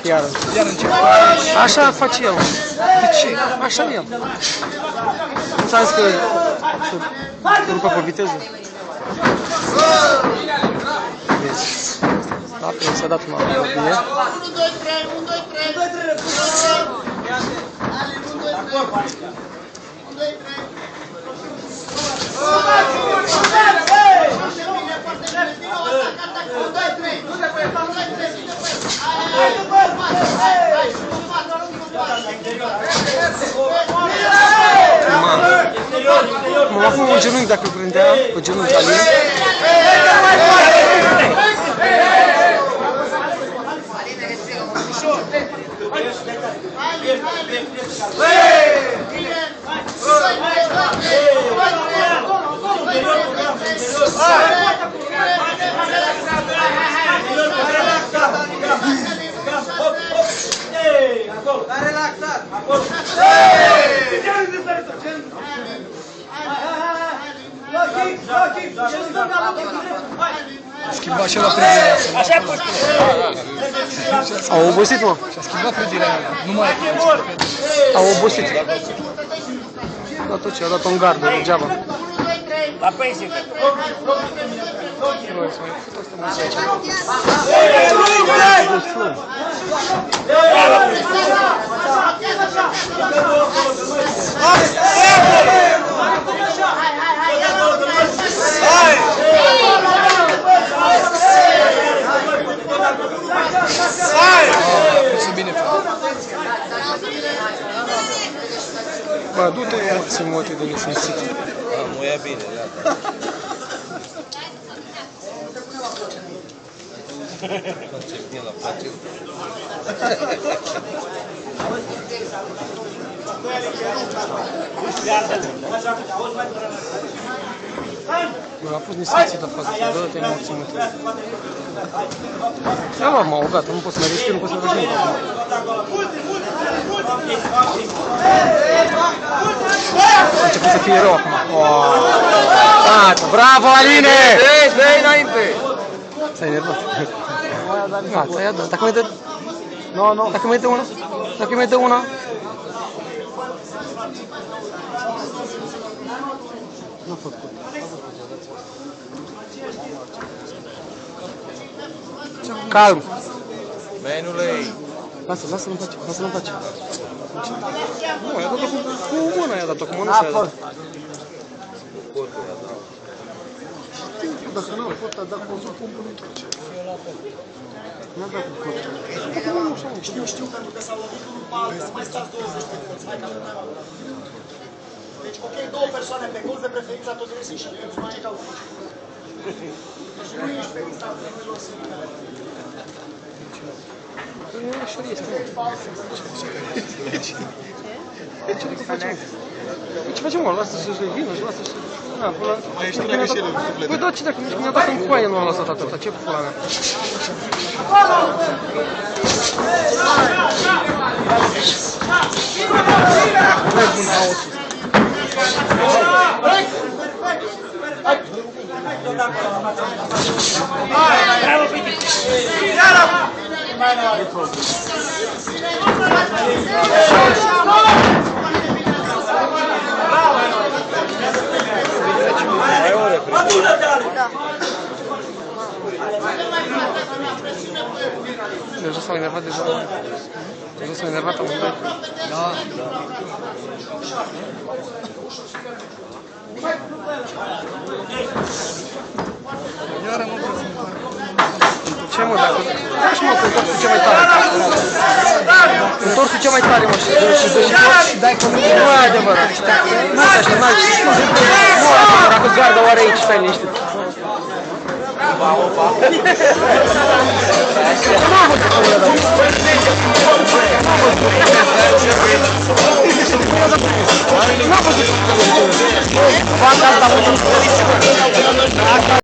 Iar încep. Așa face el. De ce? Așa el. Nu ți-am zis că se rupă pe viteză. Vezi. Da, s-a dat una bine. 1, 2, 3, 1, 2, 3, 1, 2, 3, 1, 2, 3. 1, 2, 3. Mă acum un genunchi dacă îl prindea, pe genunchi al lui. Schimba și la predirea. Așa poți. Au obosit, mă. Și-a schimbat predirea. Nu mai e. Au obosit. Da, tot ce a dat-o în gardă, degeaba. La pensie. Bă, du-te emoții, motii de nesimțit. Nu e bine, gata. Face bine la place. Bă, a fost nesimțit la fază, dă-te emoții, motii. Ia mă, mă, gata, nu pot să mai respir, nu pot să mai respir. A început să fie rău acum. Bravo, Aline! Dă-i înainte! S-a enervat. Gata, ia dă. Dacă mai dă... Dacă mai dă una? Dacă mai dă una? Nu a făcut. Calm. Menule! Lasă-l în pace, lasă-l în pace. Nu, i-a dat-o cu mâna, i-a dat-o cu mâna și i-a dat. Dacă nu a fost, a dat cu o pompă, nu trece. Nu a dat cu pompă. Știu, pentru că s-au lovit unul pe altul, mai stați 20 de colți, hai că nu mai avem. Deci, ok, două persoane pe colț, de preferința tot restul și eu mai e ca un deci nu ești pe lista premiilor similare. Așa este. Ce facem? Ce facem, mă? Lasă să-și vină și lasă să... Mai știu că și ele suflete. Păi da, ce dacă mi-a dat în coaie, nu am lăsat atâta. Ce pula mea? Hai bun, haosul. Deja s-au enervat deja. Deja s-au enervat amândoi. Da. Iară mă vreau să mă fac. Ce mă, dacă... Așa mă, întorc cu ce mai tare. Întorc cu ce mai tare, mă, și dai cu mine. Nu e adevărat. Nu e așa, n-ai... Nu e adevărat, că garda o are aici, stai liniștit. Opa. N-am văzut cum i-a dat. N-am văzut cum i-a dat.